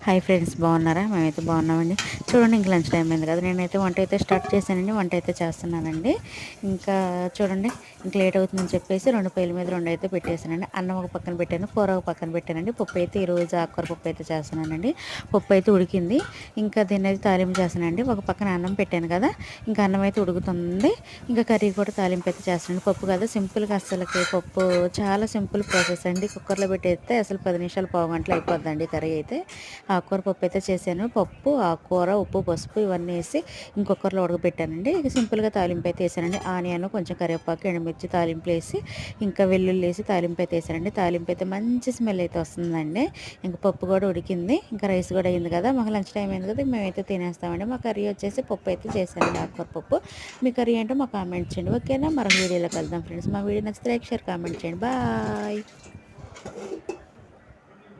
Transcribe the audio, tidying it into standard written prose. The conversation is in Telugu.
హాయ్ ఫ్రెండ్స్, బాగున్నారా? మేమైతే బాగున్నామండి. చూడండి, ఇంక లంచ్ టైం అయింది కదా, నేనైతే వంట అయితే స్టార్ట్ చేశానండి. వంట అయితే చేస్తున్నానండి. ఇంకా చూడండి, ఇంక లేట్ అవుతుందని చెప్పేసి 2 పొయ్యిల మీద 2 అయితే పెట్టేశానండి. అన్నం ఒక పక్కన పెట్టాను, కూర ఒక పక్కన పెట్టానండి. పప్పు అయితే ఈరోజు ఆకుకూర పప్పు అయితే చేస్తున్నానండి. పప్పు అయితే ఉడికింది. ఇంకా దీన్ని అయితే తాలింపు చేస్తానండి. ఒక పక్కన అన్నం పెట్టాను కదా, ఇంకా అన్నం అయితే ఉడుకుతుంది. ఇంకా కర్రీ కూడా తాలింపు అయితే చేస్తానండి. పప్పు కదా, సింపుల్గా అస్సలకి పప్పు చాలా సింపుల్ ప్రాసెస్ అండి. కుక్కర్లో పెట్టేస్తే అసలు 10 నిమిషాలు, పావు గంటలో అయిపోద్దండి కర్రీ అయితే. ఆకుకూర పప్పు అయితే చేశాను. పప్పు, ఆకుకూర, ఉప్పు, పసుపు ఇవన్నీ వేసి ఇంకొకరిలో ఉడకబెట్టానండి. ఇక సింపుల్గా తాలింపు అయితే వేసానండి. ఆనియన్, కొంచెం కరివేపాకు, ఎండుమిర్చి తాలింపులు వేసి ఇంకా వెల్లుల్లి వేసి తాలింపు అయితే వేసానండి. తాలింపు అయితే మంచి స్మెల్ అయితే వస్తుందండి. ఇంకా పప్పు కూడా ఉడికింది. ఇంకా రైస్ కూడా అయింది కదా, మాకు లంచ్ టైం అయింది కదా, మేమైతే తినేస్తామండి. మా కర్రీ వచ్చేసి పప్పు అయితే చేశానండి, ఆకుకూర పప్పు. మీ కర్రీ ఏంటో మాకు కామెంట్ చేయండి. ఓకేనా? మరొక వీడియోలో కలుద్దాం ఫ్రెండ్స్. మా వీడియో నచ్చితే లైక్, షేర్, కామెంట్ చేయండి. బాయ్.